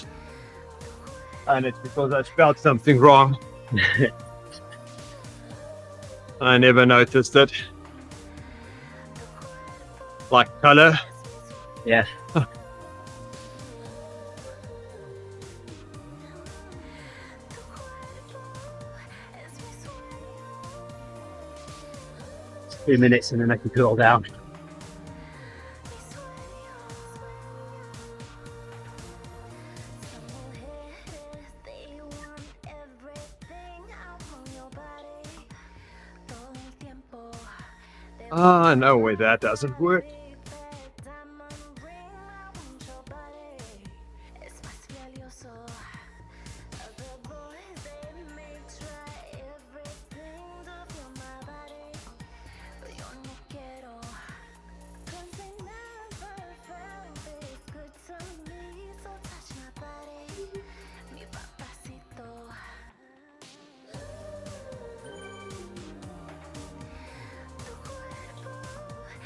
And it's because I spelled something wrong. I never noticed it. Like color. Yeah. It's 3 minutes and then I can cool down. Ah, no way, that doesn't work.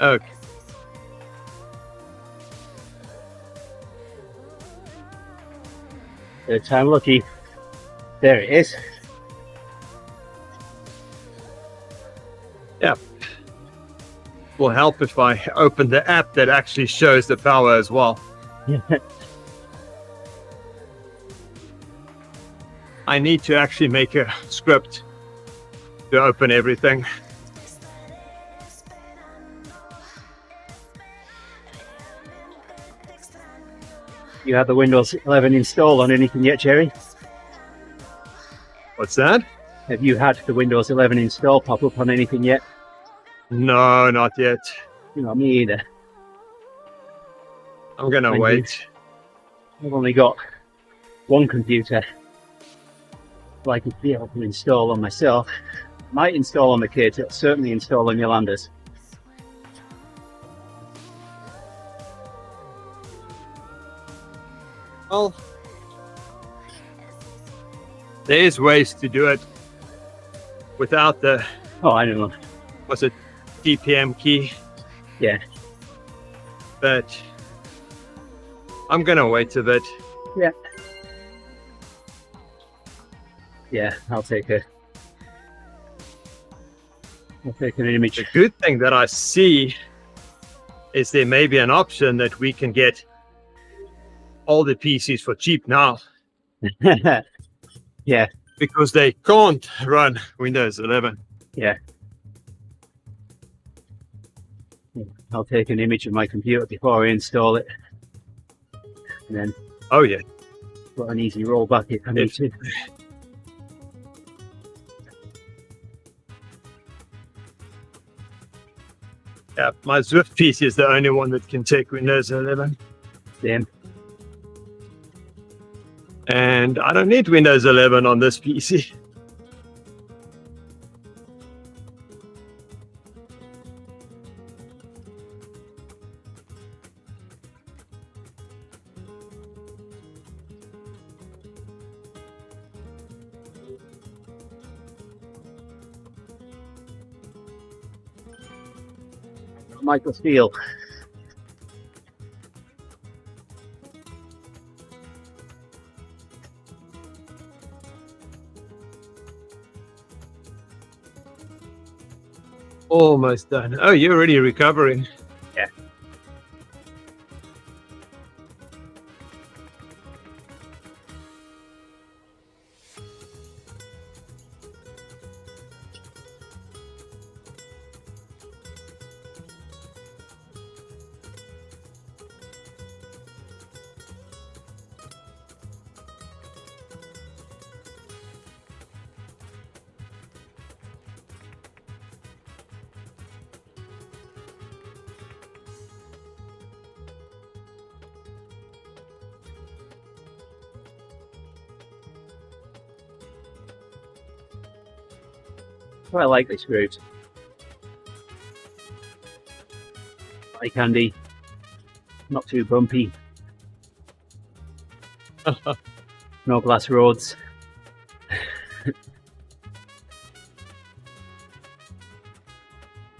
Okay. Third time lucky. There it is. Yeah. will help if I open the app that actually shows the power as well. I need to actually make a script to open everything. You have the Windows 11 installed on anything yet, Gerrie? What's that? Have you had the Windows 11 install pop up on anything yet? No, not yet. You know, me either. I'm gonna Thank wait. I've only got one computer, so I can be able to install on myself. Might install on the kids, it'll certainly install on Yolanda's. Well, there's ways to do it without the, Oh, I know. what's it, TPM key. Yeah. But I'm gonna wait a bit. Yeah. Yeah, I'll take an image. The good thing that I see is there may be an option that we can get all the PCs for cheap now, Yeah, because they can't run Windows 11. yeah. I'll take an image of my computer before I install it. And then Oh yeah. put an easy rollback if I need to. Yeah, my Zwift PC is the only one that can take Windows 11. Same. And I don't need Windows 11 on this PC. Michael Steele. Almost done. Oh, you're already recovering. Yeah. Quite like this route. Like handy. Not too bumpy. No glass roads.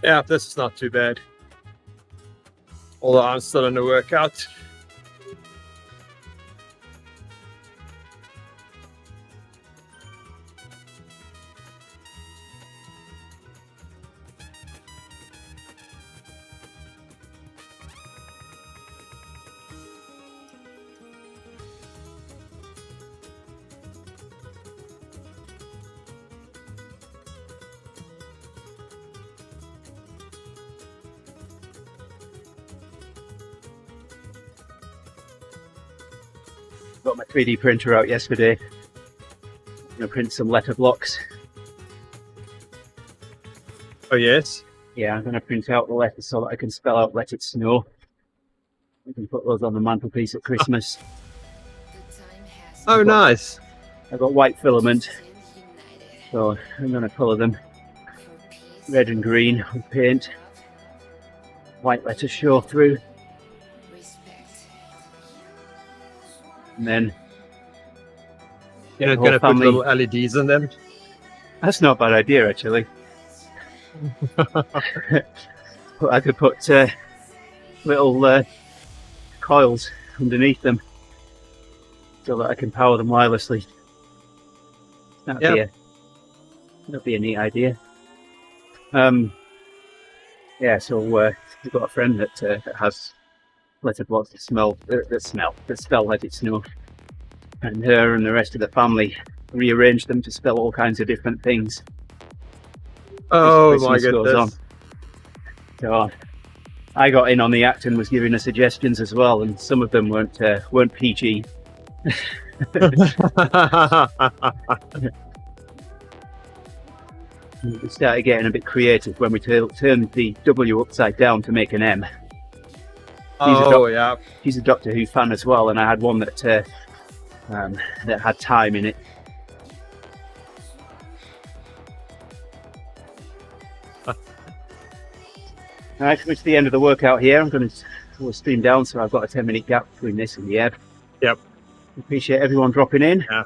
Yeah, this is not too bad. Although I'm still in the workout. Got my 3D printer out yesterday. I'm going to print some letter blocks. Oh yes. Yeah, I'm going to print out the letters so that I can spell out "Let It Snow." I can put those on the mantelpiece at Christmas. Oh nice. I've got white filament, so I'm going to colour them red and green with paint. White letters show through. And then You're not whole going to put family- little LEDs in them? that's not a bad idea, actually. But I could put little coils underneath them so that I can power them wirelessly. That'd be a neat idea. Yeah, yeah, so we've got a friend that has letterbox that spell let it snow, and her and the rest of the family rearranged them to spell all kinds of different things. Oh as my Christmas goes on. goodness. So I got in on the act and was giving her suggestions as well, and some of them weren't PG. We started getting a bit creative when we turned the W upside down to make an M. Oh yeah. She's a Doctor Who fan as well, and I had one that had time in it. Alright, coming to the end of the workout here. I'm going to stream down, so I've got a 10-minute gap between this and the ebb. Yep. Appreciate everyone dropping in. Yeah.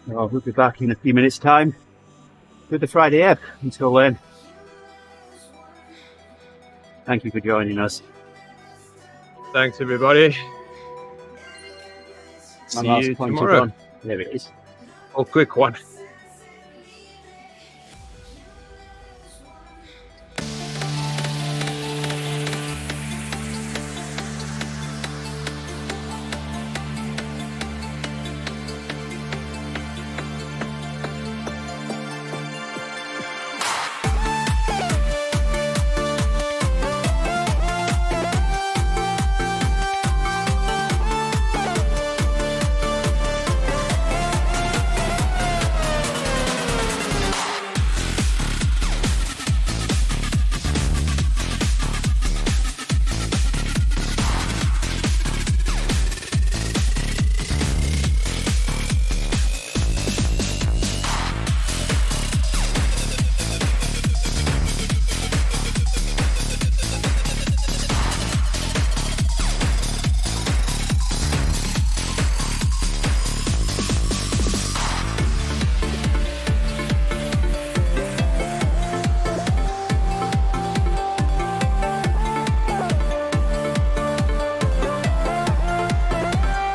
We'll be back in a few minutes' time with the Friday ebb. Until then, thank you for joining us. Thanks everybody. My See last you pointer tomorrow. gone. There it is. Oh, quick one.